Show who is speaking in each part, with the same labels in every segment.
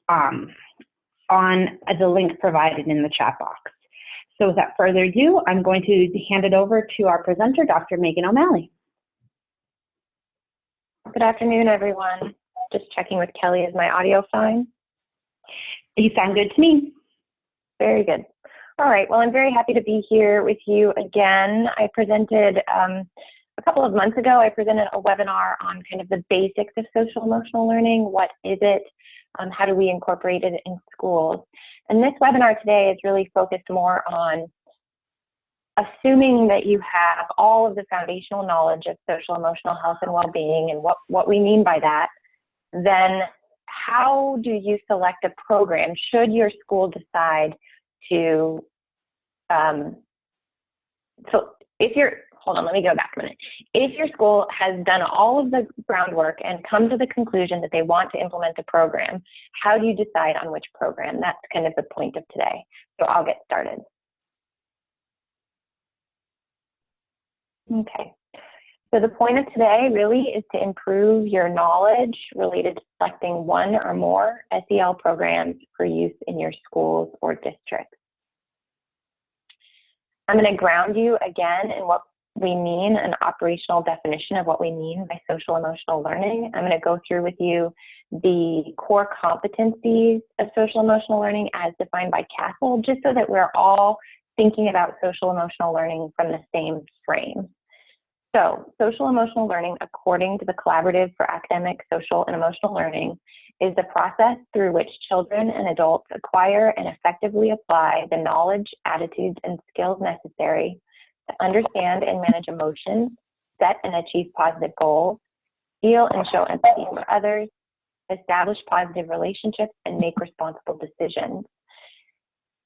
Speaker 1: on the link provided in the chat box. So without further ado, I'm going to hand it over to our presenter, Dr. Megan O'Malley.
Speaker 2: Good afternoon, everyone. Just checking with Kelly, is my audio fine?
Speaker 1: You sound good to me.
Speaker 2: Very good. All right, well, I'm very happy to be here with you again. I presented a couple of months ago, I presented a webinar on kind of the basics of social emotional learning. What is it? How do we incorporate it in schools? And this webinar today is really focused more on assuming that you have all of the foundational knowledge of social emotional health and well-being and what we mean by that, then how do you select a program should your school decide to, hold on, let me go back a minute. If your school has done all of the groundwork and come to the conclusion that they want to implement a program, how do you decide on which program? That's kind of the point of today. So I'll get started. Okay, so the point of today really is to improve your knowledge related to selecting one or more SEL programs for use in your schools or districts. I'm going to ground you again in what we mean, an operational definition of what we mean by social emotional learning. I'm going to go through with you the core competencies of social emotional learning as defined by CASEL, just so that we're all thinking about social emotional learning from the same frame. So, social emotional learning, according to the Collaborative for Academic, Social, and Emotional Learning, is the process through which children and adults acquire and effectively apply the knowledge, attitudes, and skills necessary to understand and manage emotions, set and achieve positive goals, feel and show empathy for others, establish positive relationships, and make responsible decisions.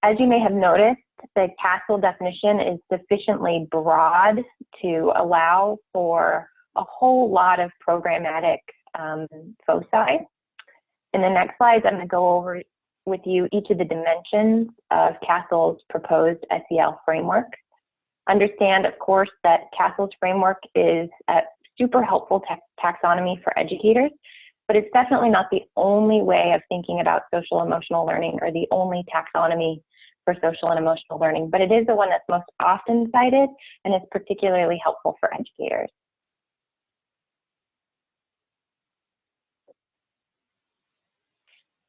Speaker 2: As you may have noticed, the CASEL definition is sufficiently broad to allow for a whole lot of programmatic foci. In the next slides, I'm going to go over with you each of the dimensions of CASEL's proposed SEL framework. Understand, of course, that CASEL's framework is a super helpful taxonomy for educators, but it's definitely not the only way of thinking about social emotional learning or the only taxonomy for social and emotional learning, but it is the one that's most often cited and is particularly helpful for educators.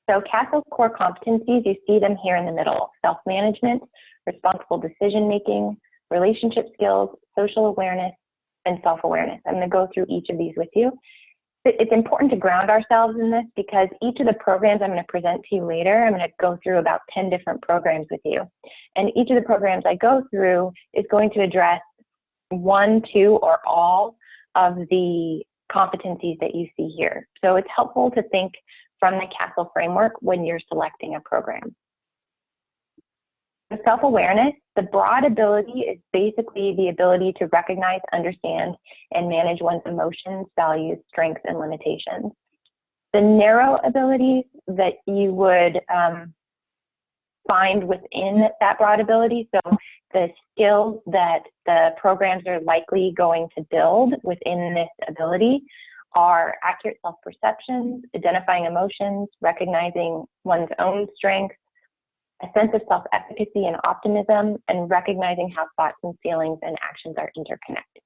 Speaker 2: So CASEL's core competencies, you see them here in the middle: self-management, responsible decision-making, relationship skills, social awareness, and self-awareness. I'm going to go through each of these with you. It's important to ground ourselves in this because each of the programs I'm going to present to you later, I'm going to go through about 10 different programs with you. And each of the programs I go through is going to address one, two, or all of the competencies that you see here. So it's helpful to think from the CASEL framework when you're selecting a program. The self-awareness, the broad ability is basically the ability to recognize, understand, and manage one's emotions, values, strengths, and limitations. The narrow abilities that you would find within that broad ability, so the skills that the programs are likely going to build within this ability are accurate self-perceptions, identifying emotions, recognizing one's own strengths, a sense of self-efficacy and optimism, and recognizing how thoughts and feelings and actions are interconnected.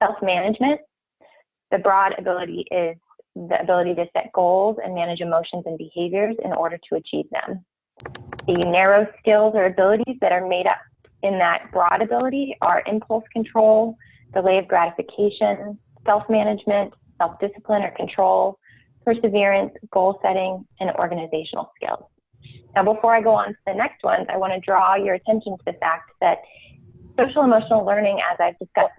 Speaker 2: Self-management, the broad ability is the ability to set goals and manage emotions and behaviors in order to achieve them. The narrow skills or abilities that are made up in that broad ability are impulse control, delay of gratification, self-management, self-discipline or control, perseverance, goal setting, and organizational skills. Now, before I go on to the next ones, I want to draw your attention to the fact that social emotional learning, as I've discussed,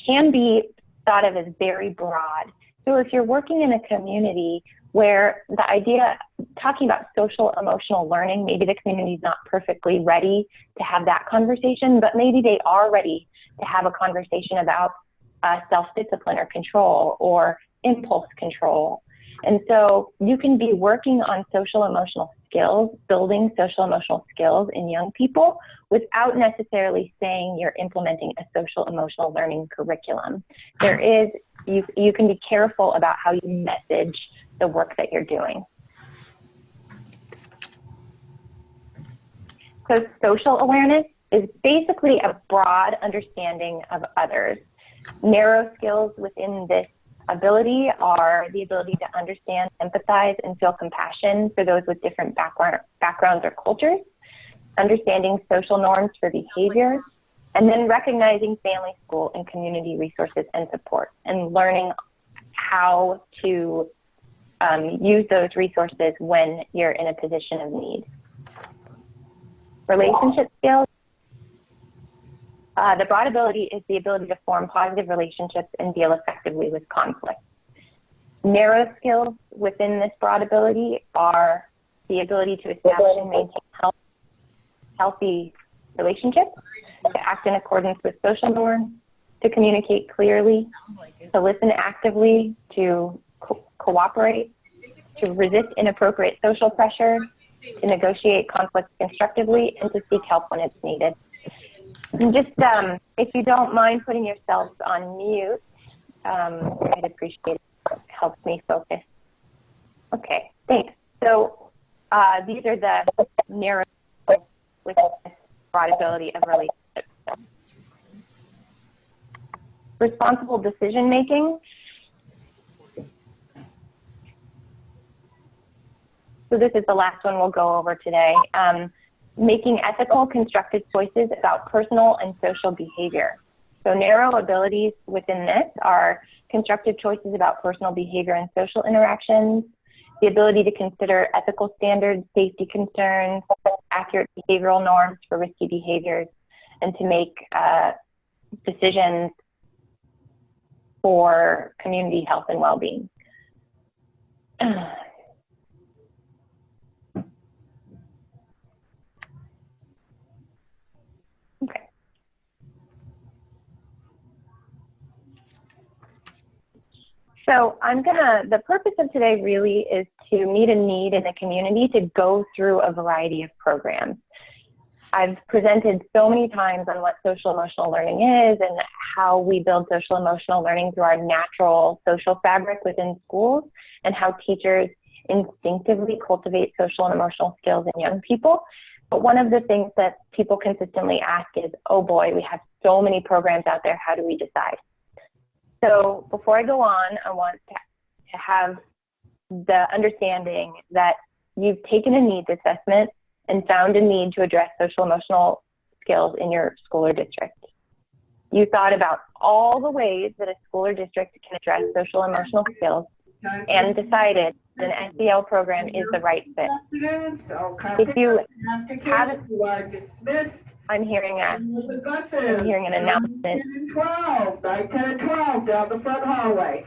Speaker 2: can be thought of as very broad. So if you're working in a community where the idea, talking about social emotional learning, maybe the community is not perfectly ready to have that conversation, but maybe they are ready to have a conversation about self-discipline or control or impulse control. And so you can be working on social emotional skills, building social emotional skills in young people without necessarily saying you're implementing a social emotional learning curriculum. You can be careful about how you message the work that you're doing. So social awareness is basically a broad understanding of others. Narrow skills within this ability are the ability to understand, empathize, and feel compassion for those with different backgrounds or cultures, understanding social norms for behavior, and then recognizing family, school, and community resources and support, and learning how to use those resources when you're in a position of need. Relationship skills. The broad ability is the ability to form positive relationships and deal effectively with conflict. Narrow skills within this broad ability are the ability to establish and maintain healthy relationships, to act in accordance with social norms, to communicate clearly, to listen actively, to cooperate, to resist inappropriate social pressure, to negotiate conflicts constructively, and to seek help when it's needed. And just, if you don't mind putting yourselves on mute, I'd appreciate it. It helps me focus. Okay, thanks. So these are the narrow with this broad ability of relationships. Responsible decision making. So this is the last one we'll go over today. Making ethical, constructive choices about personal and social behavior. So narrow abilities within this are constructive choices about personal behavior and social interactions, the ability to consider ethical standards, safety concerns, accurate behavioral norms for risky behaviors, and to make decisions for community health and well-being. Okay. So the purpose of today really is to meet a need in the community to go through a variety of programs. I've presented so many times on what social emotional learning is and how we build social emotional learning through our natural social fabric within schools, and how teachers instinctively cultivate social and emotional skills in young people. But one of the things that people consistently ask is, oh boy, we have so many programs out there, how do we decide? So before I go on, I want to have the understanding that you've taken a needs assessment and found a need to address social emotional skills in your school or district. You thought about all the ways that a school or district can address social emotional skills and decided an SEL program is the right fit. If you haven't, I'm hearing an announcement.
Speaker 3: 12, 10 and 12 down the front hallway.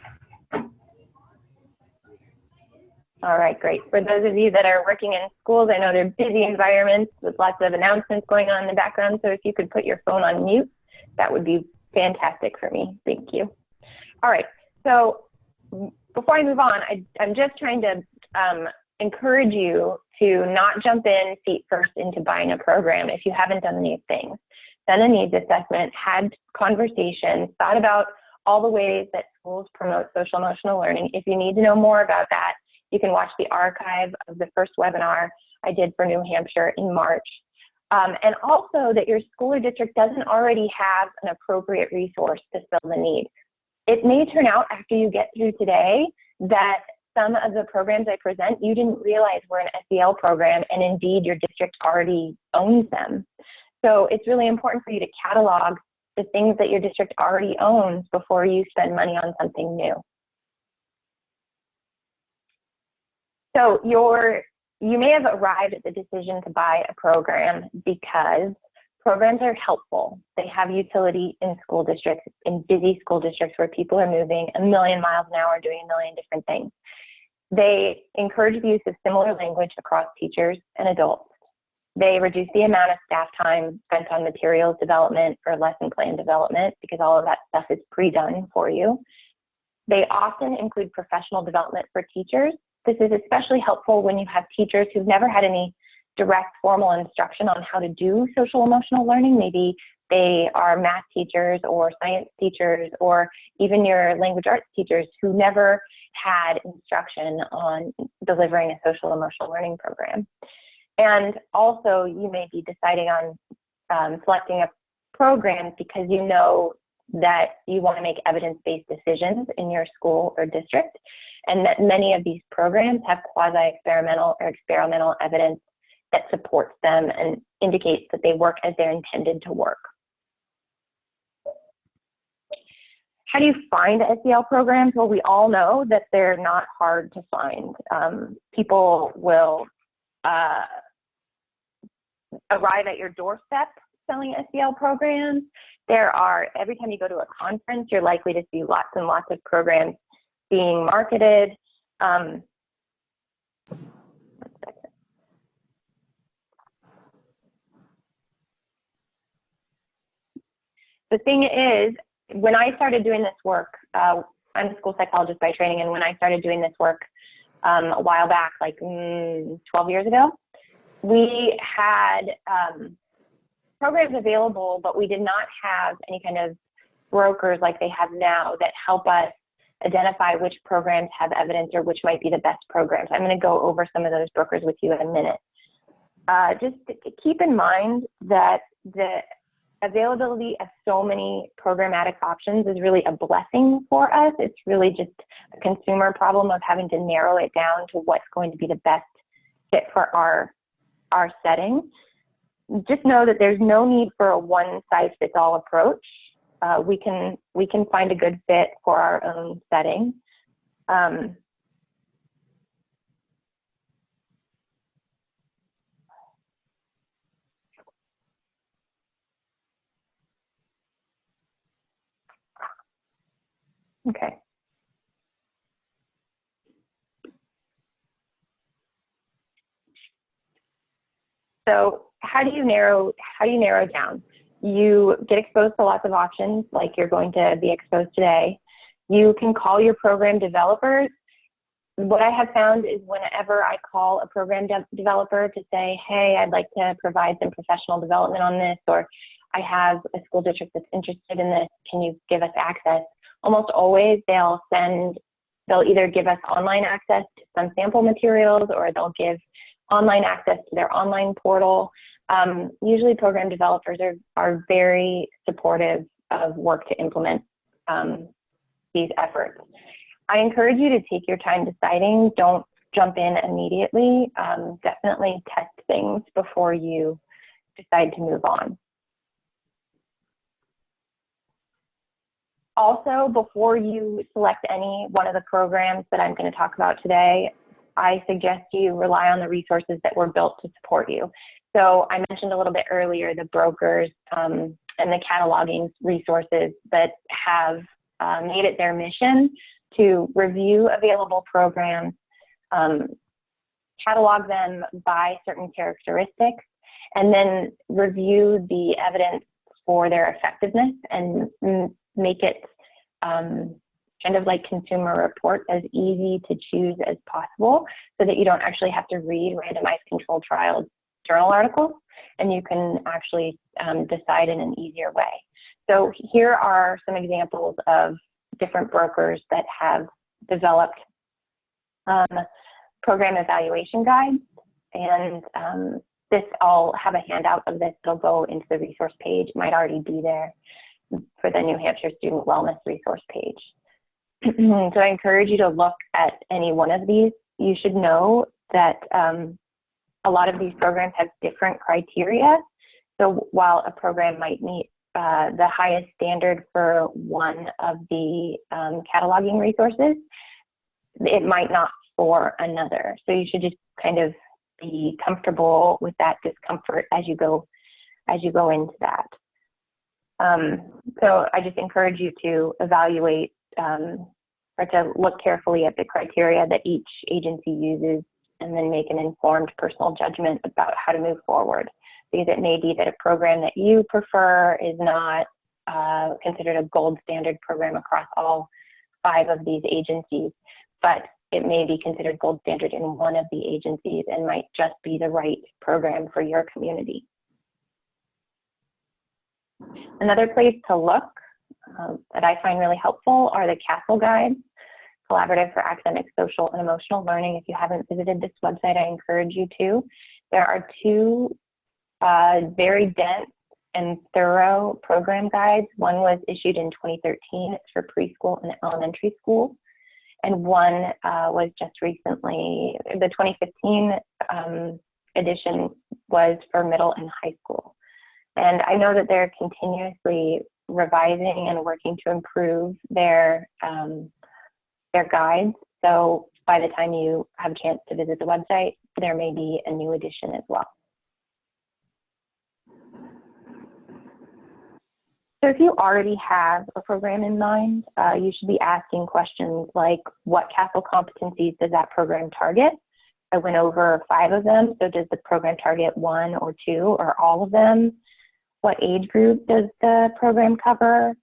Speaker 2: All right, great. For those of you that are working in schools, I know they're busy environments with lots of announcements going on in the background, so if you could put your phone on mute, that would be fantastic for me. Thank you. All right, so before I move on, I'm just trying to encourage you to not jump in feet first into buying a program if you haven't done these things. Done a needs assessment, had conversations, thought about all the ways that schools promote social emotional learning. If you need to know more about that, you can watch the archive of the first webinar I did for New Hampshire in March. And also that your school or district doesn't already have an appropriate resource to fill the need. It may turn out after you get through today that some of the programs I present, you didn't realize were an SEL program, and indeed your district already owns them. So it's really important for you to catalog the things that your district already owns before you spend money on something new. So you may have arrived at the decision to buy a program because programs are helpful. They have utility in school districts, in busy school districts where people are moving a million miles an hour doing a million different things. They encourage the use of similar language across teachers and adults. They reduce the amount of staff time spent on materials development or lesson plan development because all of that stuff is pre-done for you. They often include professional development for teachers this is especially helpful when you have teachers who've never had any direct formal instruction on how to do social emotional learning. Maybe they are math teachers or science teachers, or even your language arts teachers who never had instruction on delivering a social emotional learning program. And also, you may be deciding on selecting a program because you know that you want to make evidence-based decisions in your school or district, and that many of these programs have quasi-experimental or experimental evidence that supports them and indicates that they work as they're intended to work. How do you find SEL programs? Well, we all know that they're not hard to find. People will arrive at your doorstep selling SEL programs. Every time you go to a conference, you're likely to see lots and lots of programs being marketed. One second. The thing is, when I started doing this work, I'm a school psychologist by training, and when I started doing this work a while back, like 12 years ago, we had programs available, but we did not have any kind of brokers like they have now that help us identify which programs have evidence or which might be the best programs. I'm going to go over some of those brokers with you in a minute. Just keep in mind that the availability of so many programmatic options is really a blessing for us. It's really just a consumer problem of having to narrow it down to what's going to be the best fit for our setting. Just know that there's no need for a one-size-fits-all approach. We can find a good fit for our own setting. Okay. So how do you narrow down? You get exposed to lots of options, like you're going to be exposed today. You can call your program developers. What I have found is whenever I call a program developer to say, hey, I'd like to provide some professional development on this, or I have a school district that's interested in this, can you give us access? Almost always they'll either give us online access to some sample materials, or they'll give online access to their online portal. Usually program developers are very supportive of work to implement these efforts. I encourage you to take your time deciding. Don't jump in immediately. Definitely test things before you decide to move on. Also, before you select any one of the programs that I'm going to talk about today, I suggest you rely on the resources that were built to support you. So I mentioned a little bit earlier the brokers and the cataloging resources that have made it their mission to review available programs, catalog them by certain characteristics, and then review the evidence for their effectiveness and make it kind of like consumer report as easy to choose as possible, so that you don't actually have to read randomized controlled trial journal articles, and you can actually decide in an easier way. So here are some examples of different brokers that have developed program evaluation guides, and I'll have a handout of this. It'll go into the resource page. It might already be there for the New Hampshire Student Wellness resource page. So I encourage you to look at any one of these. You should know that a lot of these programs have different criteria. So while a program might meet the highest standard for one of the cataloging resources, it might not for another. So you should just kind of be comfortable with that discomfort as you go into that. So I just encourage you to evaluate or to look carefully at the criteria that each agency uses, and then make an informed personal judgment about how to move forward. Because it may be that a program that you prefer is not considered a gold standard program across all 5 of these agencies, but it may be considered gold standard in one of the agencies and might just be the right program for your community. Another place to look that I find really helpful are the CASEL guides, Collaborative for Academic, Social, and Emotional Learning. If you haven't visited this website, I encourage you to. There are two very dense and thorough program guides. One was issued in 2013, it's for preschool and elementary school. And one was just recently, the 2015 edition was for middle and high school. And I know that they're continuously revising and working to improve their guides. So by the time you have a chance to visit the website, there may be a new edition as well. So if you already have a program in mind, you should be asking questions like, what CASEL competencies does that program target? I went over 5 of them, so does the program target 1 or 2 or all of them? What age group does the program cover?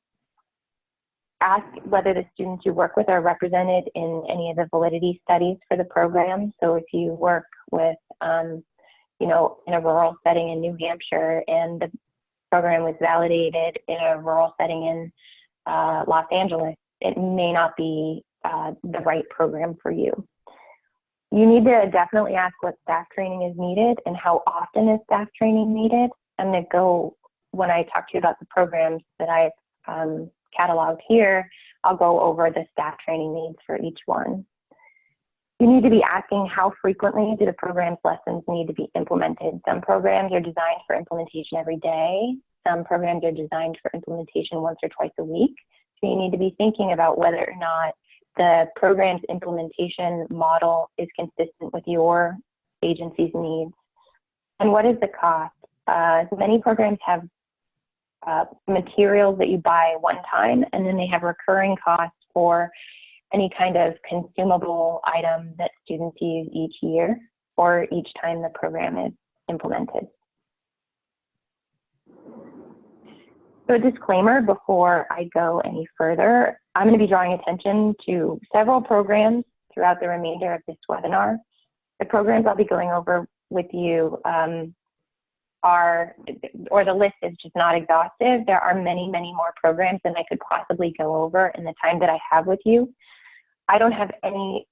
Speaker 2: Ask whether the students you work with are represented in any of the validity studies for the program. So if you work with, you know, in a rural setting in New Hampshire and the program was validated in a rural setting in Los Angeles, it may not be the right program for you. You need to definitely ask what staff training is needed and how often is staff training needed. I'm going to go, when I talk to you about the programs that I've cataloged here, I'll go over the staff training needs for each one. You need to be asking how frequently do the program's lessons need to be implemented. Some programs are designed for implementation every day. Some programs are designed for implementation once or twice a week. So you need to be thinking about whether or not the program's implementation model is consistent with your agency's needs. And what is the cost? Many programs have materials that you buy one time, and then they have recurring costs for any kind of consumable item that students use each year or each time the program is implemented. So a disclaimer before I go any further, I'm going to be drawing attention to several programs throughout the remainder of this webinar. The programs I'll be going over with you the list is just not exhaustive. There are many, many more programs than I could possibly go over in the time that I have with you. I don't have any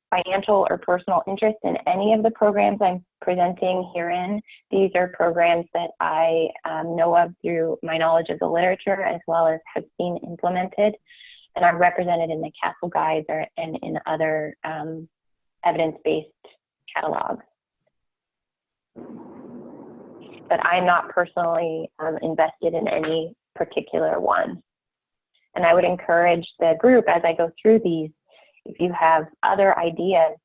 Speaker 2: financial or personal interest in any of the programs I'm presenting herein. These are programs that I know of through my knowledge of the literature as well as have seen implemented, and are represented in the CASEL guides and in other evidence-based catalogs. But I'm not personally invested in any particular one. And I would encourage the group as I go through these, if you have other ideas,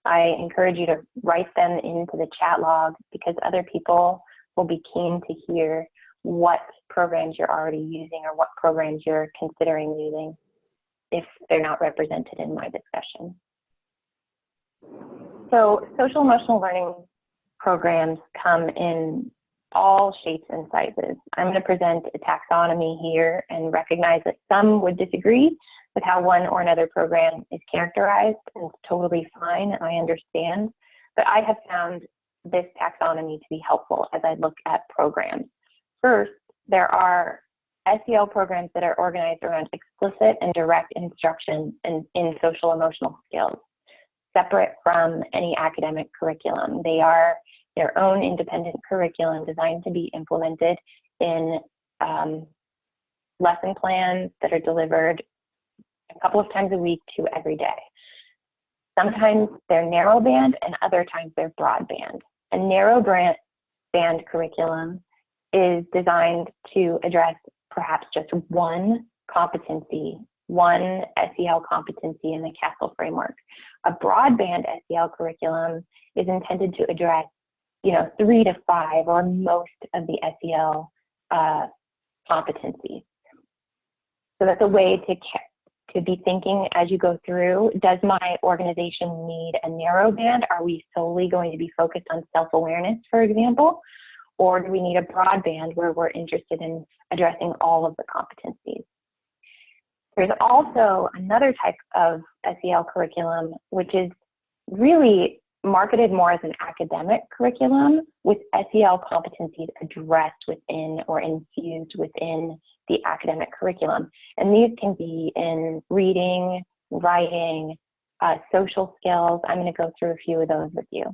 Speaker 2: I encourage you to write them into the chat log because other people will be keen to hear what programs you're already using or what programs you're considering using if they're not represented in my discussion. So social emotional learning programs come in all shapes and sizes. I'm going to present a taxonomy here and recognize that some would disagree with how one or another program is characterized, and it's totally fine, I understand. But I have found this taxonomy to be helpful as I look at programs. First, there are SEL programs that are organized around explicit and direct instruction in social emotional skills, separate from any academic curriculum. They are their own independent curriculum designed to be implemented in lesson plans that are delivered a couple of times a week to every day. Sometimes they're narrow band and other times they're broad band. A narrow band curriculum is designed to address perhaps just one competency, one SEL competency in the CASEL framework. A broadband SEL curriculum is intended to address 3 to 5 or most of the SEL competencies. So that's a way to be thinking as you go through. Does my organization need a narrow band? Are we solely going to be focused on self-awareness, for example? Or do we need a broad band where we're interested in addressing all of the competencies? There's also another type of SEL curriculum, which is really marketed more as an academic curriculum with SEL competencies addressed within or infused within the academic curriculum. And these can be in reading, writing, social skills. I'm going to go through a few of those with you.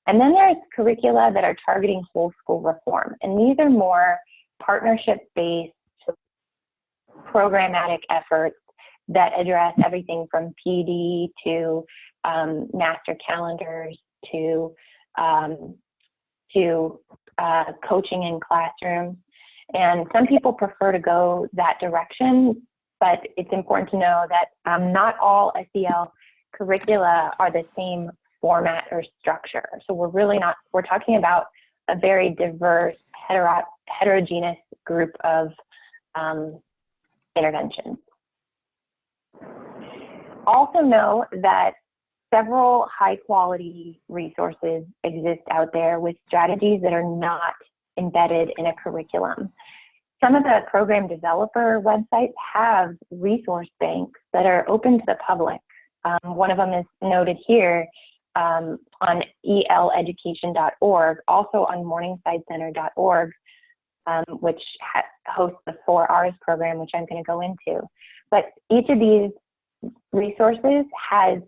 Speaker 2: And then there's curricula that are targeting whole school reform. And these are more partnership-based programmatic efforts that address everything from PD to master calendars to coaching in classrooms. And some people prefer to go that direction, but it's important to know that not all SEL curricula are the same format or structure. So we're talking about a very diverse, heterogeneous group of interventions. Also know that several high-quality resources exist out there with strategies that are not embedded in a curriculum. Some of the program developer websites have resource banks that are open to the public. One of them is noted here on eleducation.org, also on morningsidecenter.org, which hosts the 4 R's program, which I'm going to go into. But each of these resources has,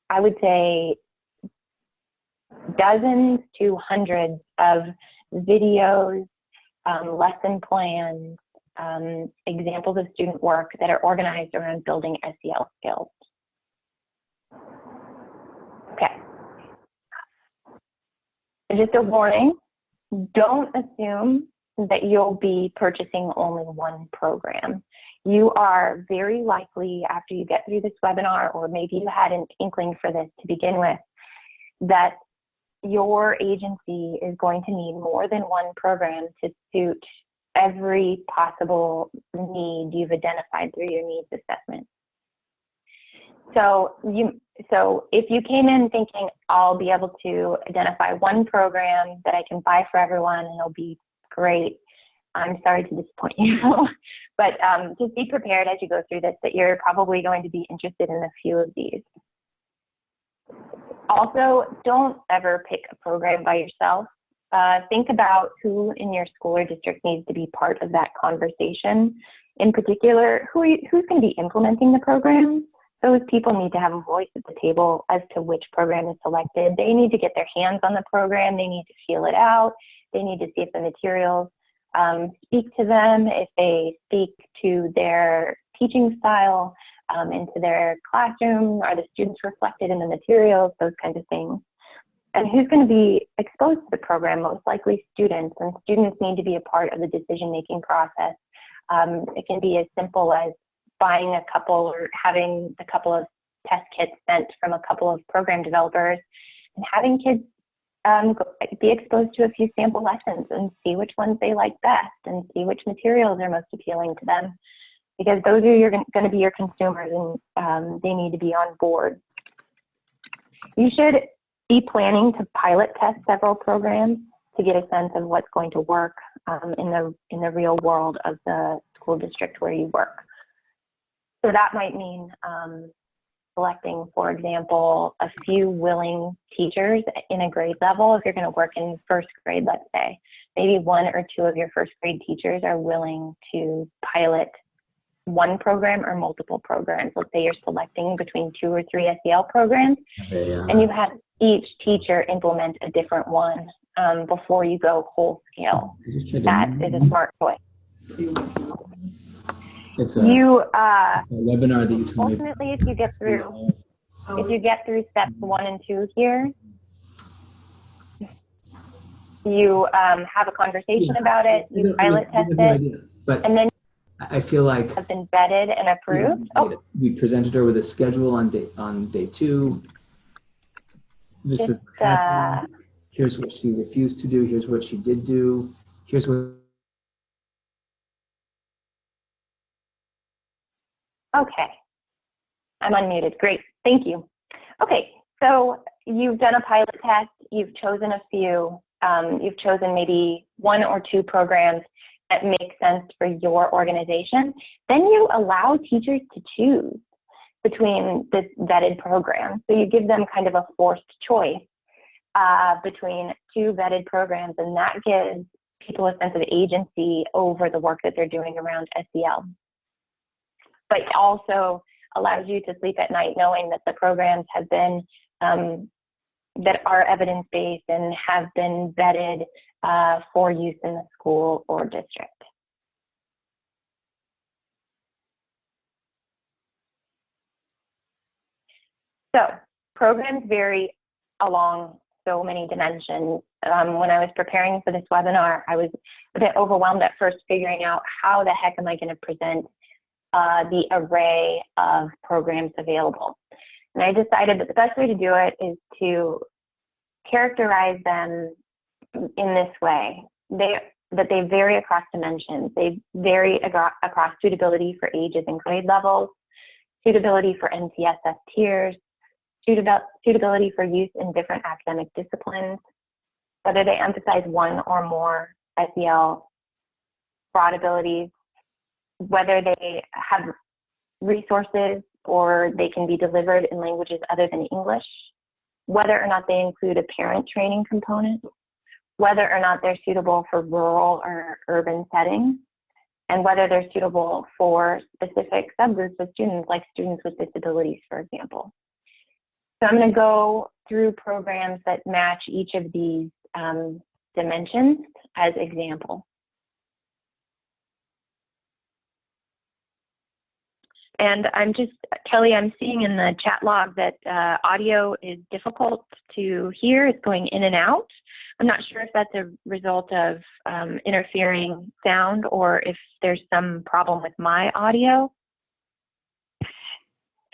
Speaker 2: I would say, dozens to hundreds of videos, lesson plans, examples of student work that are organized around building SEL skills. Okay. Just a warning, don't assume that you'll be purchasing only one program. You are very likely, after you get through this webinar, or maybe you had an inkling for this to begin with, that your agency is going to need more than one program to suit every possible need you've identified through your needs assessment. So if you came in thinking, I'll be able to identify one program that I can buy for everyone and it'll be great, I'm sorry to disappoint you. But just be prepared as you go through this that you're probably going to be interested in a few of these. Also, don't ever pick a program by yourself. Think about who in your school or district needs to be part of that conversation. In particular, who's going to be implementing the program? Those people need to have a voice at the table as to which program is selected. They need to get their hands on the program. They need to feel it out. They need to see if the materials speak to them, if they speak to their teaching style, into their classroom, are the students reflected in the materials, those kinds of things. And who's going to be exposed to the program? Most likely students, and students need to be a part of the decision-making process. It can be as simple as buying a couple or having a couple of test kits sent from a couple of program developers and having kids be exposed to a few sample lessons and see which ones they like best and see which materials are most appealing to them, because those are going to be your consumers, and they need to be on board. You should be planning to pilot test several programs to get a sense of what's going to work in the real world of the school district where you work. So that might mean selecting, for example, a few willing teachers in a grade level. If you're going to work in first grade, let's say, maybe 1 or 2 of your first grade teachers are willing to pilot one program or multiple programs. Let's say you're selecting between 2 or 3 SEL programs, and you have each teacher implement a different one before you go whole scale. That is a smart choice.
Speaker 4: It's a webinar that you told me.
Speaker 2: Ultimately, if you get through steps 1 and 2 here, you have a conversation about it, you pilot test it, and then
Speaker 4: I feel like
Speaker 2: have been vetted and approved.
Speaker 4: We presented her with a schedule on day 2. This is here's what she refused to do. Here's what she did do. Here's what.
Speaker 2: Okay, I'm unmuted. Great, thank you. Okay, so you've done a pilot test. You've chosen a few. You've chosen maybe 1 or 2 programs, that makes sense for your organization, then you allow teachers to choose between this vetted program. So you give them kind of a forced choice between two vetted programs, and that gives people a sense of agency over the work that they're doing around SEL. But also allows you to sleep at night knowing that the programs have been, that are evidence-based and have been vetted for use in the school or district. So programs vary along so many dimensions. When I was preparing for this webinar, I was a bit overwhelmed at first figuring out how the heck am I going to present the array of programs available. And I decided that the best way to do it is to characterize them in this way, that they vary across dimensions. They vary across suitability for ages and grade levels, suitability for MTSS tiers, suitability for use in different academic disciplines, whether they emphasize one or more SEL broad abilities, whether they have resources or they can be delivered in languages other than English, whether or not they include a parent training component, whether or not they're suitable for rural or urban settings, and whether they're suitable for specific subgroups of students, like students with disabilities, for example. So I'm going to go through programs that match each of these dimensions as examples. And Kelly, I'm seeing in the chat log that audio is difficult to hear. It's going in and out. I'm not sure if that's a result of interfering sound or if there's some problem with my audio.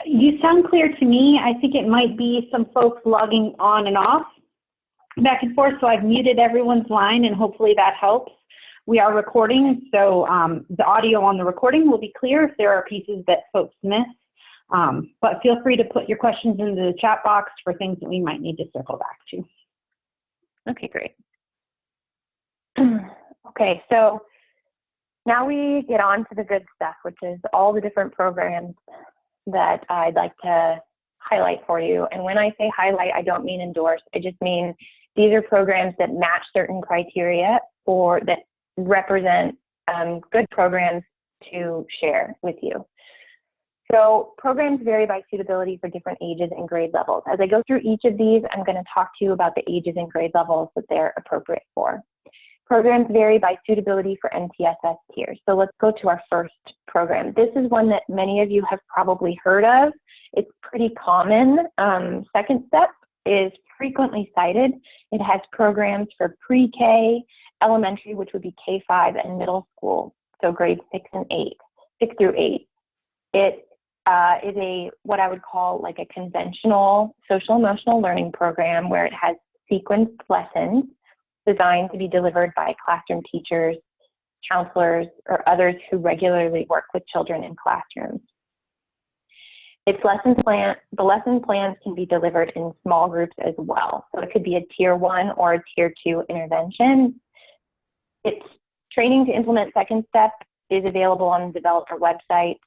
Speaker 1: You sound clear to me. I think it might be some folks logging on and off, back and forth, so I've muted everyone's line, and hopefully that helps. We are recording, so the audio on the recording will be clear if there are pieces that folks miss, but feel free to put your questions into the chat box for things that we might need to circle back to.
Speaker 2: Okay, great. Okay, so now we get on to the good stuff, which is all the different programs that I'd like to highlight for you. And when I say highlight, I don't mean endorse. I just mean these are programs that match certain criteria or that represent good programs to share with you. So programs vary by suitability for different ages and grade levels. As I go through each of these, I'm going to talk to you about the ages and grade levels that they're appropriate for. Programs vary by suitability for MTSS tiers. So let's go to our first program. This is one that many of you have probably heard of. It's pretty common. Second Step is frequently cited. It has programs for pre-K, elementary, which would be K-5, and middle school, so grades 6 through 8. It is what I would call like a conventional social emotional learning program where it has sequenced lessons designed to be delivered by classroom teachers, counselors, or others who regularly work with children in classrooms. The lesson plans can be delivered in small groups as well. So it could be a tier 1 or a tier 2 intervention. Its training to implement Second Step is available on the developer website.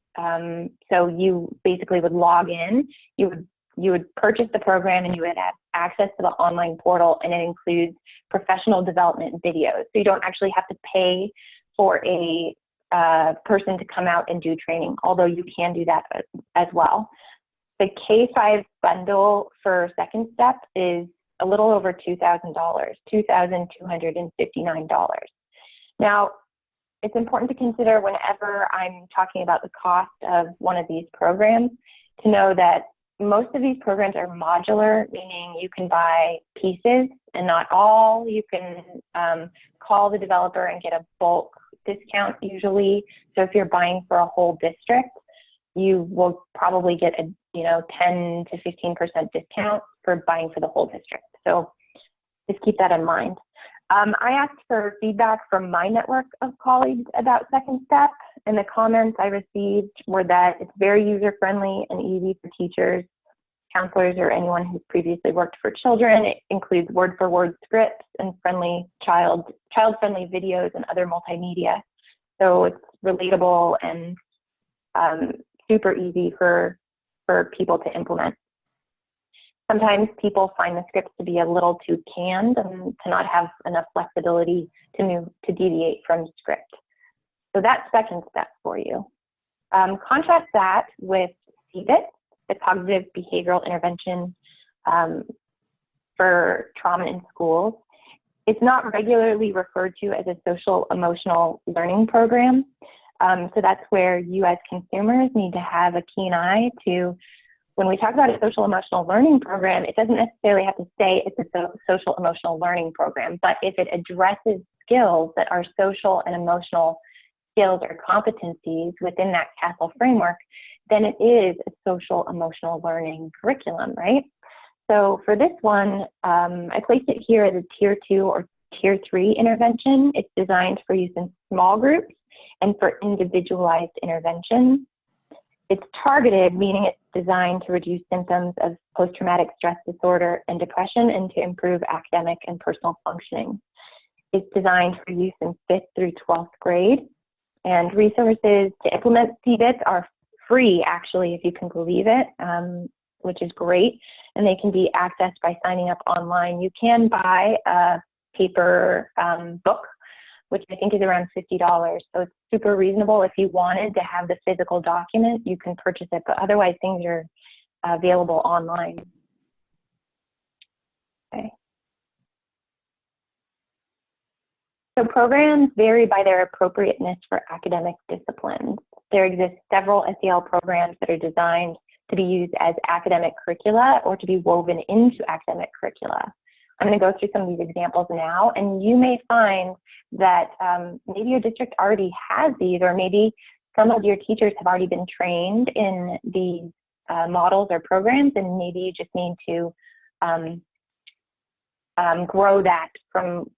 Speaker 2: So you basically would log in, you would purchase the program, and you would have access to the online portal, and it includes professional development videos. So you don't actually have to pay for a person to come out and do training, although you can do that as well. The K-5 bundle for Second Step is a little over $2,000, $2,259. Now, it's important to consider whenever I'm talking about the cost of one of these programs to know that most of these programs are modular, meaning you can buy pieces and not all. You can call the developer and get a bulk discount usually. So if you're buying for a whole district, you will probably get a 10 to 15% discount for buying for the whole district. So just keep that in mind. I asked for feedback from my network of colleagues about Second Step, and the comments I received were that it's very user-friendly and easy for teachers, counselors, or anyone who's previously worked for children. It includes word-for-word scripts and child-friendly videos and other multimedia. So it's relatable and super easy for people to implement. Sometimes people find the scripts to be a little too canned and to not have enough flexibility to deviate from script. So that's second step for you. Contrast that with CBIT, the cognitive behavioral intervention for trauma in schools. It's not regularly referred to as a social emotional learning program. So that's where you as consumers need to have a keen eye to, when we talk about a social emotional learning program, it doesn't necessarily have to say it's a social emotional learning program, but if it addresses skills that are social and emotional skills or competencies within that CASEL framework, then it is a social emotional learning curriculum, right? So for this one, I placed it here as a tier 2 or tier 3 intervention. It's designed for use in small groups and for individualized intervention. It's targeted, meaning it's designed to reduce symptoms of post-traumatic stress disorder and depression and to improve academic and personal functioning. It's designed for use in 5th through 12th grade, and resources to implement CBITs are free, actually, if you can believe it, which is great, and they can be accessed by signing up online. You can buy a paper book, which I think is around $50. So it's super reasonable. If you wanted to have the physical document, you can purchase it, but otherwise things are available online. Okay. So programs vary by their appropriateness for academic disciplines. There exist several SEL programs that are designed to be used as academic curricula or to be woven into academic curricula. I'm going to go through some of these examples now, and you may find that maybe your district already has these, or maybe some of your teachers have already been trained in these models or programs, and maybe you just need to grow that from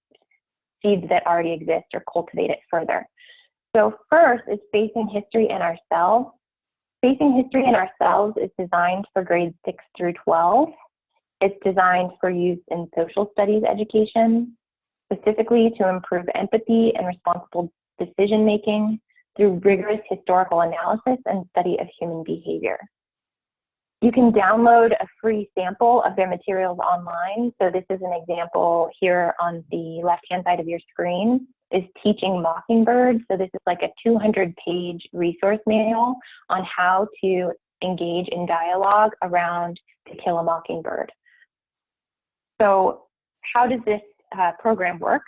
Speaker 2: seeds that already exist or cultivate it further. So first is Facing History and Ourselves. Facing History and Ourselves is designed for grades 6 through 12. It's designed for use in social studies education, specifically to improve empathy and responsible decision-making through rigorous historical analysis and study of human behavior. You can download a free sample of their materials online. So this is an example here on the left-hand side of your screen, is Teaching Mockingbird. So this is like a 200-page resource manual on how to engage in dialogue around To Kill a Mockingbird. So how does this program work?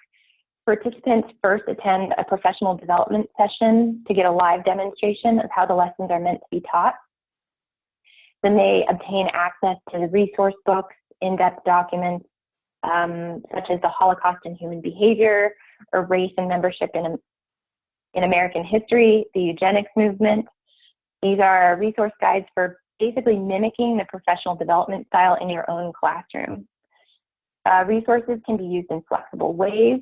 Speaker 2: Participants first attend a professional development session to get a live demonstration of how the lessons are meant to be taught. Then they obtain access to the resource books, in-depth documents, such as the Holocaust and Human Behavior, or Race and Membership in American History, the Eugenics Movement. These are resource guides for basically mimicking the professional development style in your own classroom. Resources can be used in flexible ways.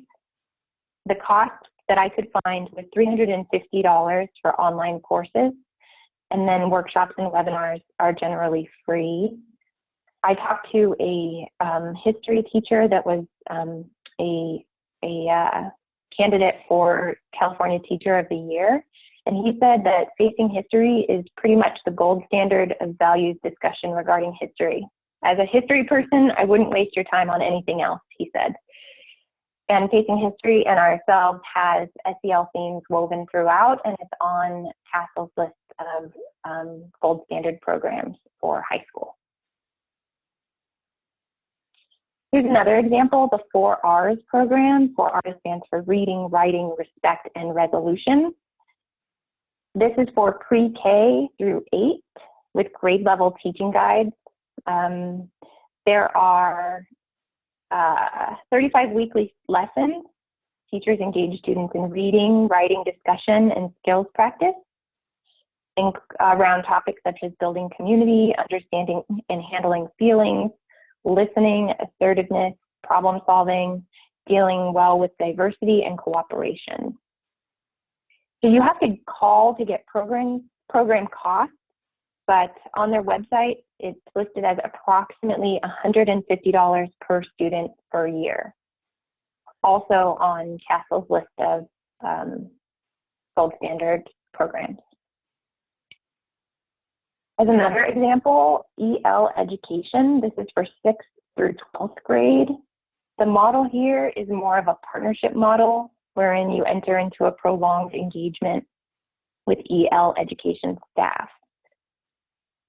Speaker 2: The cost that I could find was $350 for online courses, and then workshops and webinars are generally free. I talked to a history teacher that was a candidate for California Teacher of the Year, and he said that Facing History is pretty much the gold standard of values discussion regarding history. As a history person, I wouldn't waste your time on anything else, he said. And Facing History and Ourselves has SEL themes woven throughout, and it's on CASEL's list of gold standard programs for high school. Here's another example, the 4 R's program. 4 R's stands for Reading, Writing, Respect, and Resolution. This is for pre-K through 8 with grade level teaching guides. There are 35 weekly lessons. Teachers engage students in reading, writing, discussion, and skills practice around topics such as building community, understanding and handling feelings, listening, assertiveness, problem solving, dealing well with diversity, and cooperation. So you have to call to get program costs, but on their website, it's listed as approximately $150 per student per year. Also on CASEL's list of gold standard programs. As another example, EL education. This is for 6th through 12th grade. The model here is more of a partnership model wherein you enter into a prolonged engagement with EL education staff.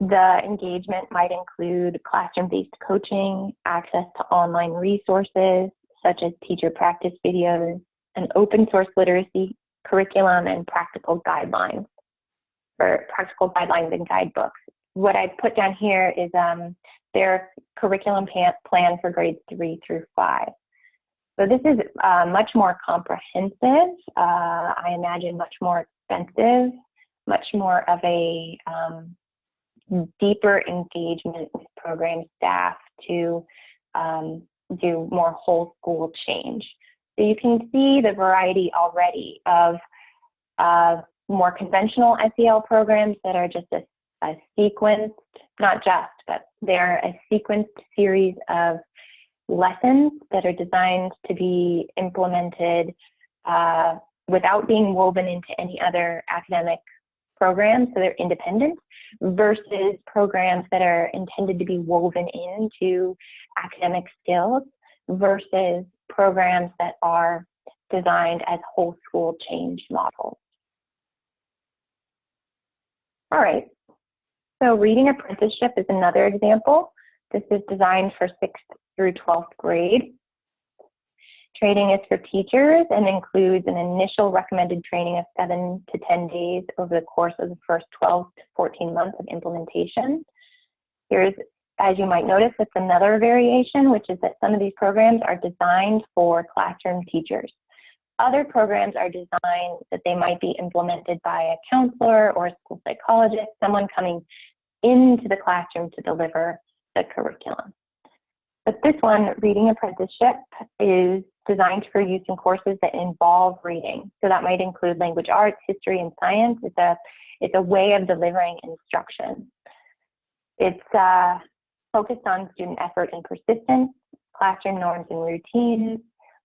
Speaker 2: The engagement might include classroom-based coaching, access to online resources such as teacher practice videos, an open source literacy curriculum, and practical guidelines and guidebooks. What I put down here is their curriculum plan for grades 3 through 5. So this is much more comprehensive, I imagine much more expensive, much more of a deeper engagement with program staff to do more whole school change. So you can see the variety already of more conventional SEL programs that are just a sequenced, not just, but they're a sequenced series of lessons that are designed to be implemented without being woven into any other academic programs, so they're independent, versus programs that are intended to be woven into academic skills, versus programs that are designed as whole school change models. All right, so reading apprenticeship is another example. This is designed for 6th through 12th grade. Training is for teachers and includes an initial recommended training of 7 to 10 days over the course of the first 12 to 14 months of implementation. Here's, as you might notice, it's another variation, which is that some of these programs are designed for classroom teachers. Other programs are designed that they might be implemented by a counselor or a school psychologist, someone coming into the classroom to deliver the curriculum. But this one, Reading Apprenticeship, is designed for use in courses that involve reading. So that might include language arts, history, and science. It's a way of delivering instruction. It's focused on student effort and persistence, classroom norms and routines,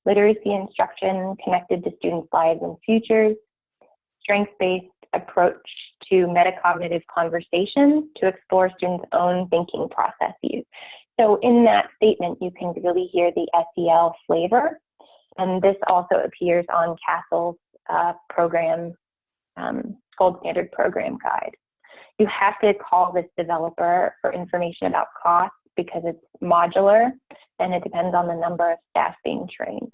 Speaker 2: literacy instruction connected to students' lives and futures, strengths-based approach to metacognitive conversations to explore students' own thinking processes. So in that statement, you can really hear the SEL flavor, and this also appears on CASEL's program, Gold Standard Program Guide. You have to call this developer for information about costs because it's modular and it depends on the number of staff being trained.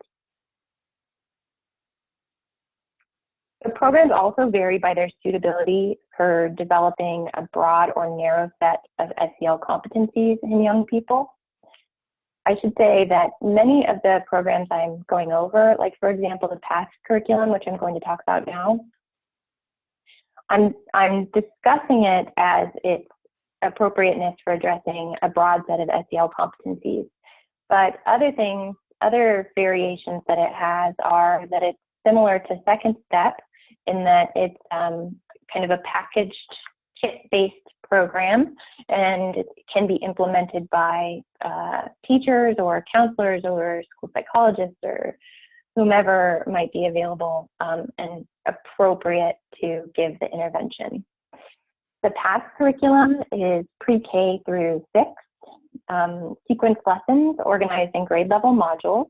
Speaker 2: The programs also vary by their suitability for developing a broad or narrow set of SEL competencies in young people. I should say that many of the programs I'm going over, like for example, the PASS curriculum, which I'm going to talk about now, I'm discussing it as its appropriateness for addressing a broad set of SEL competencies. But other things, other variations that it has are that it's similar to Second Step in that it's kind of a packaged kit-based program, and it can be implemented by teachers or counselors or school psychologists or whomever might be available and appropriate to give the intervention. The PASS curriculum is pre-K through 6th, sequence lessons organized in grade level modules.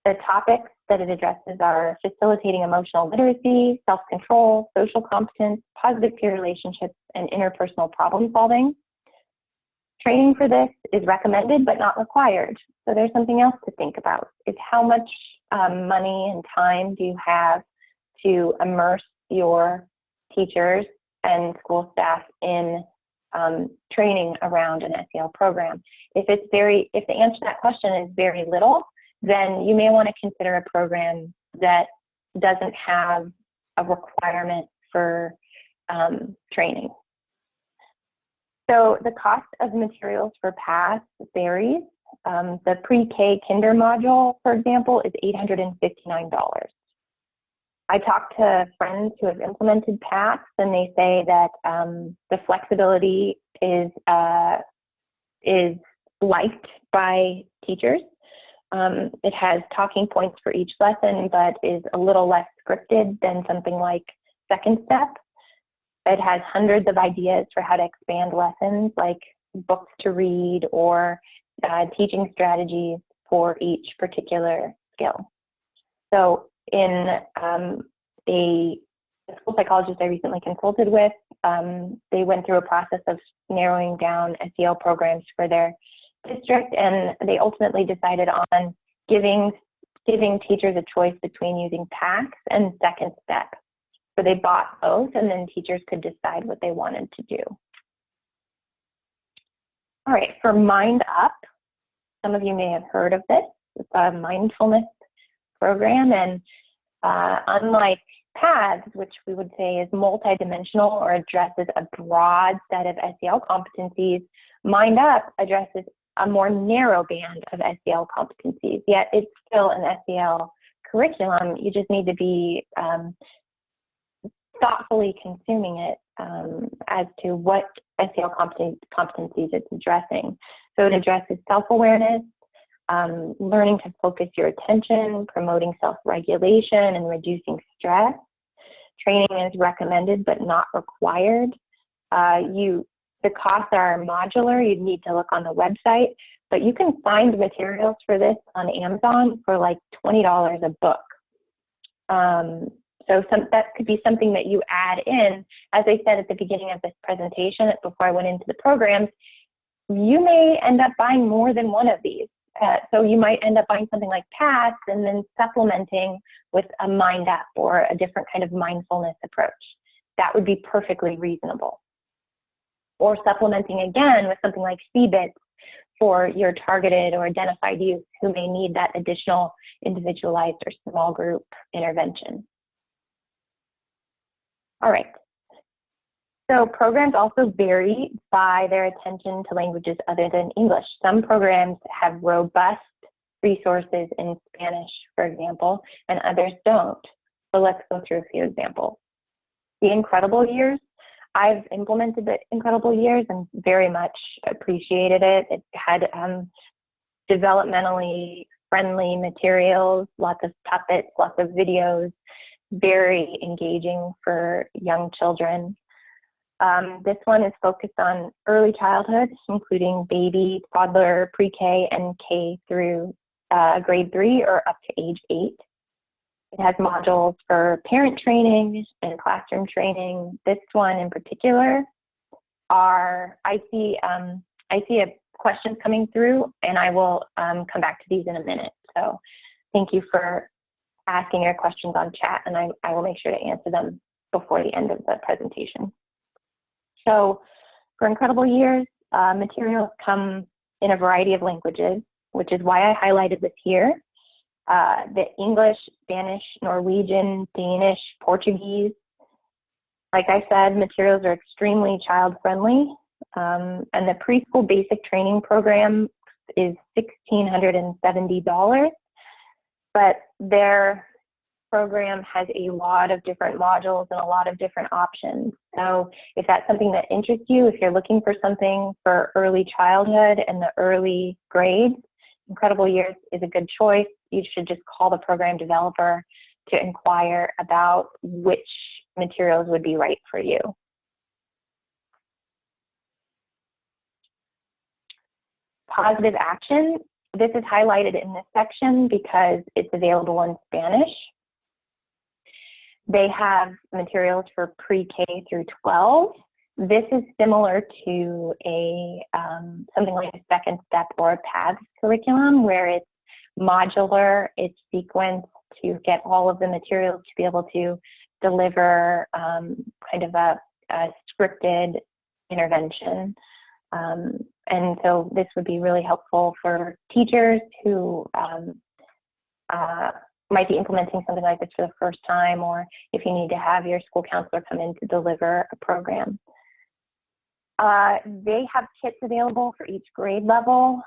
Speaker 2: The topics that it addresses are facilitating emotional literacy, self-control, social competence, positive peer relationships, and interpersonal problem solving. Training for this is recommended but not required. So there's something else to think about, is how much money and time do you have to immerse your teachers and school staff in training around an SEL program. If the answer to that question is very little, then you may want to consider a program that doesn't have a requirement for training. So the cost of materials for PASS varies. The pre-K kinder module, for example, is $859. I talked to friends who have implemented PASS, and they say that the flexibility is liked by teachers, It has talking points for each lesson, but is a little less scripted than something like Second Step. It has hundreds of ideas for how to expand lessons, like books to read or teaching strategies for each particular skill. So in a school psychologist I recently consulted with, they went through a process of narrowing down SEL programs for their district, and they ultimately decided on giving teachers a choice between using PACS and Second Step. So they bought both, and then teachers could decide what they wanted to do. All right, for MindUp, some of you may have heard of this. It's a mindfulness program, and unlike PATHS, which we would say is multidimensional or addresses a broad set of SEL competencies, MindUp addresses a more narrow band of SEL competencies, yet it's still an SEL curriculum. You just need to be thoughtfully consuming it as to what SEL competencies it's addressing. So it addresses self-awareness, learning to focus your attention, promoting self-regulation and reducing stress. Training is recommended but not required. The costs are modular. You'd need to look on the website, but you can find materials for this on Amazon for like $20 a book. So that could be something that you add in. As I said at the beginning of this presentation, before I went into the programs, you may end up buying more than one of these. So you might end up buying something like PATHS and then supplementing with a MindUp or a different kind of mindfulness approach. That would be perfectly reasonable. Or supplementing again with something like CBITS for your targeted or identified youth who may need that additional individualized or small group intervention. All right. So programs also vary by their attention to languages other than English. Some programs have robust resources in Spanish, for example, and others don't. So let's go through a few examples. The Incredible Years. I've implemented the Incredible Years and very much appreciated it. It had developmentally friendly materials, lots of puppets, lots of videos, very engaging for young children. This one is focused on early childhood, including baby, toddler, pre-K, and K through grade 3 or up to age 8. It has modules for parent training and classroom training. This one in particular I see questions coming through, and I will come back to these in a minute. So thank you for asking your questions on chat, and I will make sure to answer them before the end of the presentation. So for Incredible Years, materials come in a variety of languages, which is why I highlighted this here. The English, Spanish, Norwegian, Danish, Portuguese. Like I said, materials are extremely child-friendly, and the preschool basic training program is $1,670, but their program has a lot of different modules and a lot of different options. So if that's something that interests you, if you're looking for something for early childhood and the early grades, Incredible Years is a good choice. You should just call the program developer to inquire about which materials would be right for you. Positive Action. This is highlighted in this section because it's available in Spanish. They have materials for pre-K through 12. This is similar to something like a Second Step or a PATHS curriculum, where it's modular, it's sequenced to get all of the materials to be able to deliver kind of a scripted intervention. And so this would be really helpful for teachers who might be implementing something like this for the first time, or if you need to have your school counselor come in to deliver a program. They have kits available for each grade level.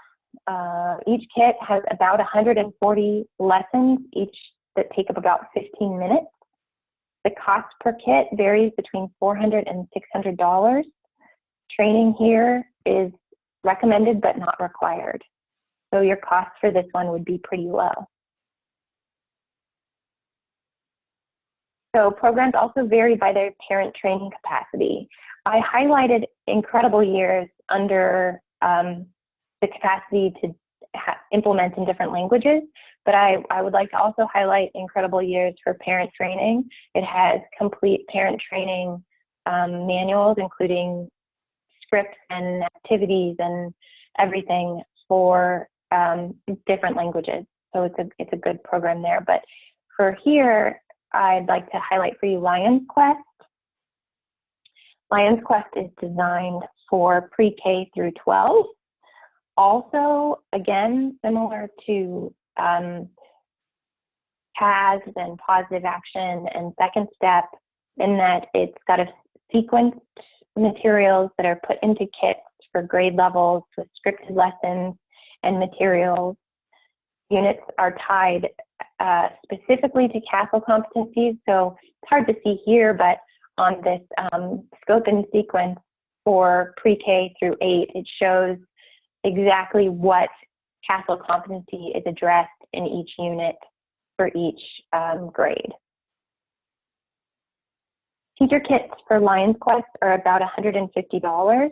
Speaker 2: Each kit has about 140 lessons, each that take up about 15 minutes. The cost per kit varies between $400 and $600. Training here is recommended but not required. So your cost for this one would be pretty low. So programs also vary by their parent training capacity. I highlighted incredible years under the capacity to implement in different languages, but I would like to also highlight incredible years for parent training. It has complete parent training manuals, including scripts and activities and everything for different languages. So it's a good program there. But for here, I'd like to highlight for you Lion's Quest. Lion's Quest is designed for pre-K through 12. Also, again, similar to PAS and positive action and second step, in that it's got a sequenced materials that are put into kits for grade levels with scripted lessons and materials. Units are tied specifically to CASEL competencies, so it's hard to see here, but on this scope and sequence for pre-K through 8, it shows exactly what CASEL competency is addressed in each unit for each grade. Teacher kits for Lion's Quest are about $150,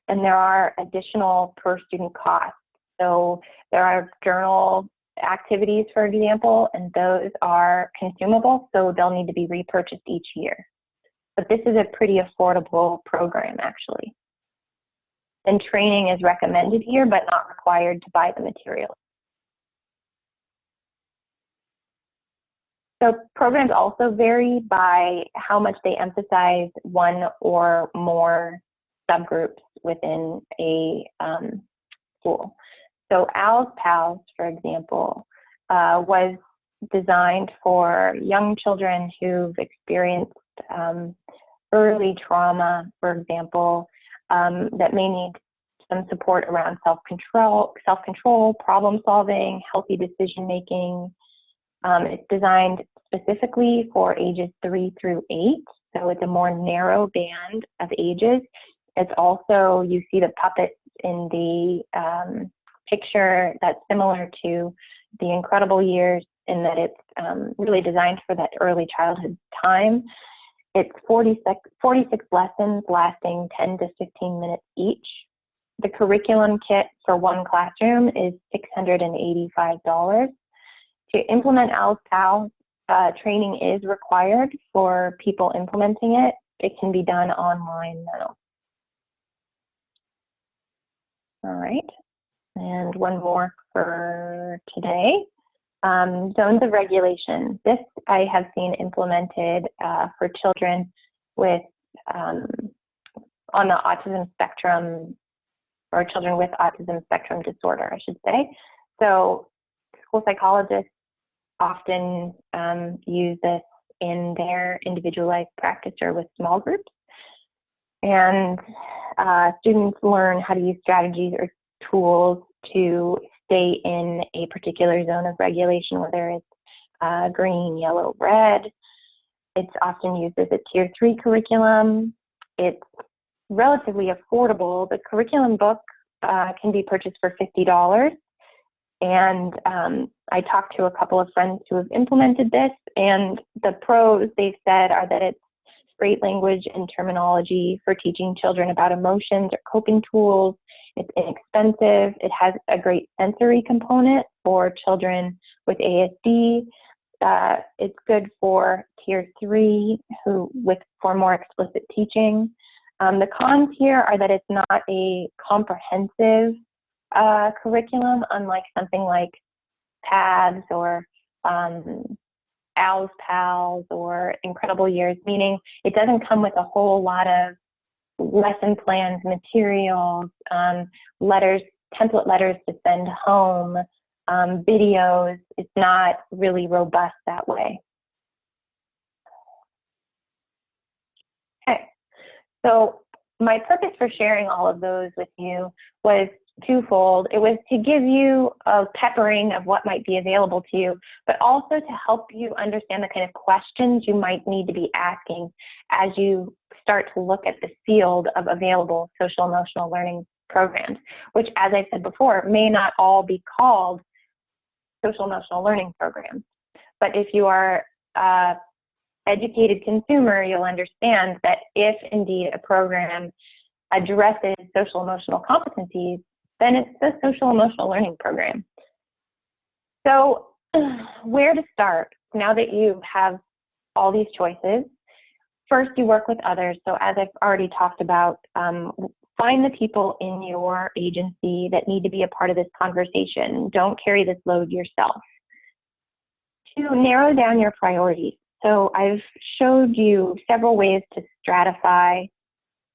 Speaker 2: and there are additional per student costs. So there are journal activities, for example, and those are consumable, so they'll need to be repurchased each year. But this is a pretty affordable program, actually. And training is recommended here, but not required to buy the materials. So programs also vary by how much they emphasize one or more subgroups within a school. So ALS PALS, for example, was designed for young children who've experienced early trauma, for example, that may need some support around self-control, problem solving, healthy decision making. It's designed specifically for ages 3 through 8, so it's a more narrow band of ages. It's also, you see the puppets in the picture, that's similar to the Incredible Years in that it's really designed for that early childhood time. It's 46 lessons lasting 10 to 15 minutes each. The curriculum kit for one classroom is $685. To implement ALS PALS, training is required for people implementing it. It can be done online though. All right, and one more for today. Zones of regulation. This I have seen implemented for children with on the autism spectrum, or children with autism spectrum disorder, I should say. So school psychologists often use this in their individualized practice or with small groups. And students learn how to use strategies or tools to stay in a particular zone of regulation, whether it's green, yellow, red. It's often used as a Tier 3 curriculum. It's relatively affordable. The curriculum book can be purchased for $50. And I talked to a couple of friends who have implemented this, and the pros they've said are that it's great language and terminology for teaching children about emotions or coping tools. It's inexpensive. It has a great sensory component for children with ASD. It's good for Tier 3 for more explicit teaching. The cons here are that it's not a comprehensive curriculum, unlike something like PADS or ALS PALS or Incredible Years, meaning it doesn't come with a whole lot of lesson plans, materials, letters, template letters to send home, videos. It's not really robust that way. Okay, so my purpose for sharing all of those with you was twofold. It was to give you a peppering of what might be available to you, but also to help you understand the kind of questions you might need to be asking as you start to look at the field of available social emotional learning programs, which, as I said before, may not all be called social emotional learning programs. But if you are an educated consumer, you'll understand that if indeed a program addresses social emotional competencies, then it's a social emotional learning program. So where to start now that you have all these choices? First, you work with others. So as I've already talked about, find the people in your agency that need to be a part of this conversation. Don't carry this load yourself. To narrow down your priorities. So I've showed you several ways to stratify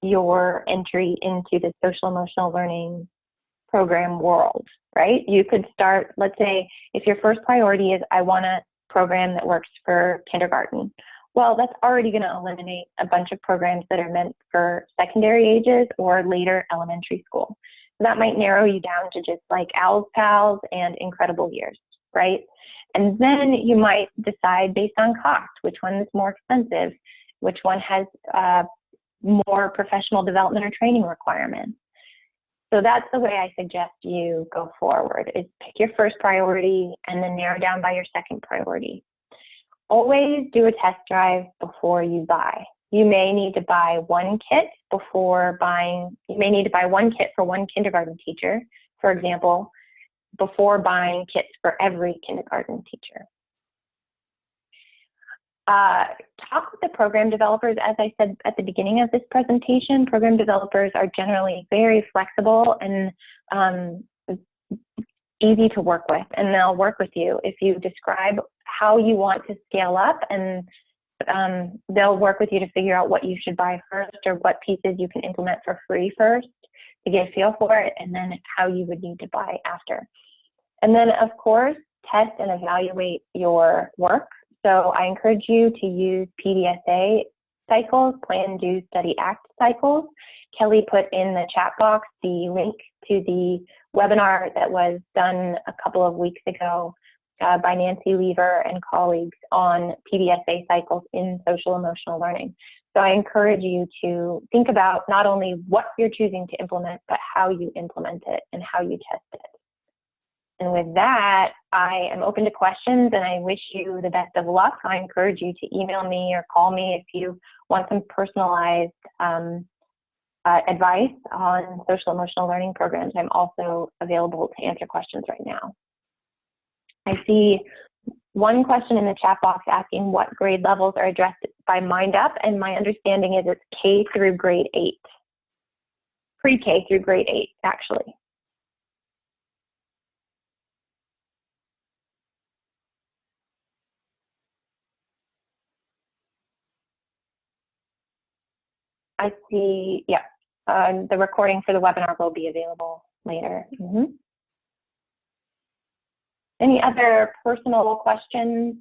Speaker 2: your entry into the social emotional learning program world, right? You could start, let's say, if your first priority is, I want a program that works for kindergarten. Well, that's already going to eliminate a bunch of programs that are meant for secondary ages or later elementary school. So that might narrow you down to just like Owl's Pals and Incredible Years, right? And then you might decide based on cost, which one is more expensive, which one has more professional development or training requirements. So that's the way I suggest you go forward, is pick your first priority and then narrow down by your second priority. Always do a test drive before you buy. You may need to buy one kit before buying, you may need to buy one kit for one kindergarten teacher, for example, before buying kits for every kindergarten teacher. Talk with the program developers. As I said at the beginning of this presentation, program developers are generally very flexible and easy to work with, and they'll work with you if you describe how you want to scale up, and they'll work with you to figure out what you should buy first or what pieces you can implement for free first to get a feel for it, and then how you would need to buy after. And then, of course, test and evaluate your work. So I encourage you to use PDSA cycles, Plan, Do, Study, Act cycles. Kelly put in the chat box the link to the webinar that was done a couple of weeks ago by Nancy Lever and colleagues on PDSA cycles in social emotional learning. So I encourage you to think about not only what you're choosing to implement, but how you implement it and how you test it. And with that, I am open to questions, and I wish you the best of luck. I encourage you to email me or call me if you want some personalized advice on social emotional learning programs. I'm also available to answer questions right now. I see one question in the chat box asking what grade levels are addressed by MindUp, and my understanding is it's K through grade 8. Pre-K through grade 8, actually. I see, yeah, the recording for the webinar will be available later. Any other personal questions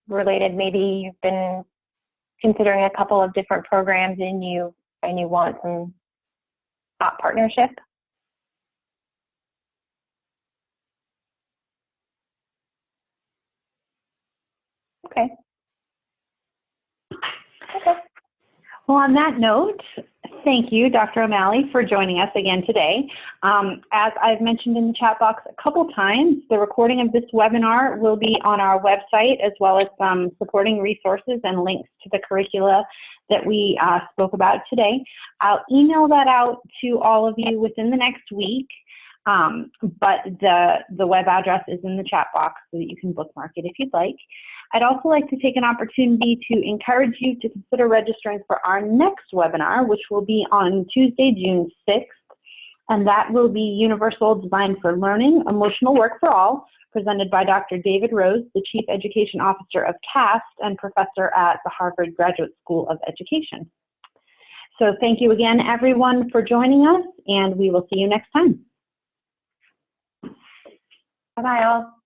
Speaker 2: related? Maybe you've been considering a couple of different programs and you want some thought partnership? Okay. Okay.
Speaker 1: Well, on that note, thank you, Dr. O'Malley, for joining us again today. As I've mentioned in the chat box a couple times, the recording of this webinar will be on our website, as well as some supporting resources and links to the curricula that we spoke about today. I'll email that out to all of you within the next week, but the web address is in the chat box so that you can bookmark it if you'd like. I'd also like to take an opportunity to encourage you to consider registering for our next webinar, which will be on Tuesday, June 6th, and that will be Universal Design for Learning, Emotional Work for All, presented by Dr. David Rose, the Chief Education Officer of CAST and professor at the Harvard Graduate School of Education. So thank you again, everyone, for joining us, and we will see you next time.
Speaker 2: Bye-bye, all.